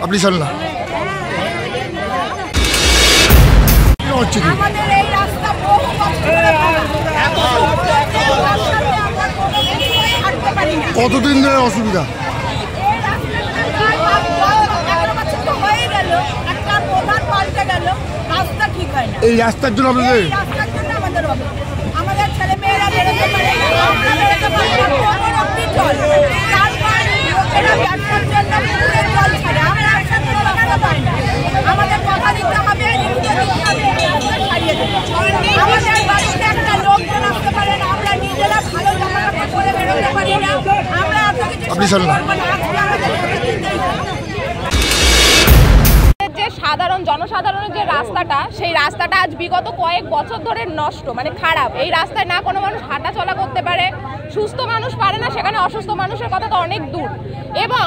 আপনি জানেন না হচ্ছে কি কতদিন ধরে অসুবিধা? এই রাস্তার জন্য আমাদের ছেলে মেয়েরা বেরোতে পারে আমাদের কথা দিতে হবে, আমাদের বাড়িতে একটা লোকজন আসতে পারে না, আমরা নিজেরা ভালো জামা কাপড় পরে বেরোতে পারি না, আমরা এত কিছু যে সাধারণ জনসাধারণের যে রাস্তাটা, সেই রাস্তাটা আজ বিগত কয়েক বছর ধরে নষ্ট, মানে খারাপ। এই রাস্তায় না কোনো মানুষ হাঁটা চলা করতে পারে, সুস্থ মানুষ পারে না, সেখানে অসুস্থ মানুষের কথা তো অনেক দূর। এবং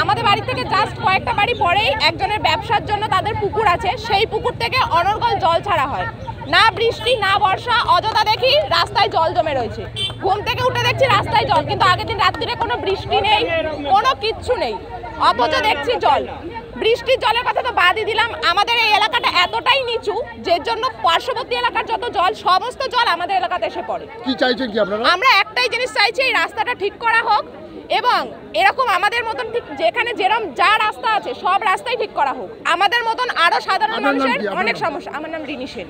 আমাদের বাড়ি থেকে জাস্ট কয়েকটা বাড়ি পরেই একজনের ব্যবসার জন্য তাদের পুকুর আছে, সেই পুকুর থেকে অনর্গল জল ছাড়া হয়। না বৃষ্টি না বর্ষা, অযথা দেখি রাস্তায় জল জমে রয়েছে। ঘুম থেকে উঠে দেখছি রাস্তায় জল, কিন্তু আগের দিন রাত্রিরে কোনো বৃষ্টি নেই, কোনো কিচ্ছু নেই, অথচ দেখছি জল। বৃষ্টির জলের কথা তো বাদই দিলাম, আমাদের এই এলাকাটা এতটাই নিচু যে জন্য পার্শ্ববর্তী এলাকার যত জল, সমস্ত জল আমাদের এলাকাতে এসে পড়ে। কি চাইছেন কি আপনারা? আমরা একটাই জিনিস চাইছি, এই রাস্তাটা ঠিক করা হোক এবং এরকম আমাদের মতন ঠিক যেখানে যেরকম যা রাস্তা আছে সব রাস্তাই ঠিক করা হোক। আমাদের মতন আরো সাধারণ মানুষের অনেক সমস্যা। আমার নাম রিনি সেন।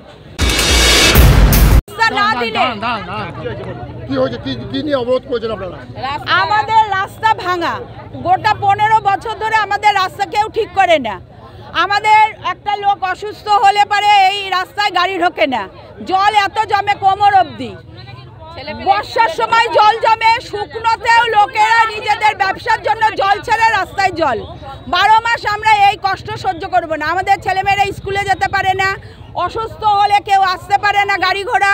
আমাদের রাস্তা ভাঙা, গোটা 15 বছর ধরে আমাদের রাস্তা কেউ ঠিক করে না। আমাদের একটা লোক অসুস্থ হলে পারে এই রাস্তায় গাড়ি ঢোকে না, জল এত জমে কোমর অবধি। বর্ষার সময় জল জমে, শুকনোতেও লোকেরা নিজেদের ব্যবসার জন্য জল ছেড়ে রাস্তায় জল। 12 মাস আমরা এই কষ্ট সহ্য করব না। আমাদের ছেলেমেয়েরা স্কুলে যেতে পারে না, অসুস্থ হলে কেউ আসতে পারে না, গাড়ি ঘোড়া,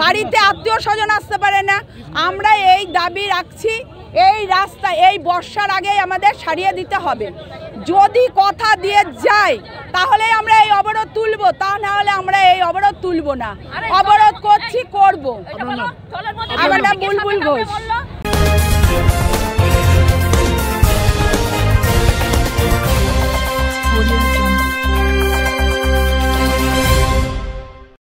বাড়িতে আত্মীয় স্বজন আসতে পারে না। আমরা এই দাবি রাখছি, এই রাস্তা এই বর্ষার আগেই আমাদের সারিয়ে দিতে হবে। যদি কথা দিয়ে যায় তাহলে আমরা এই অবরোধ তুলব, তা না হলে আমরা এই অবরোধ তুলব না। অবরোধ করছি, করব। আমার নাম বুলবুল ঘোষ।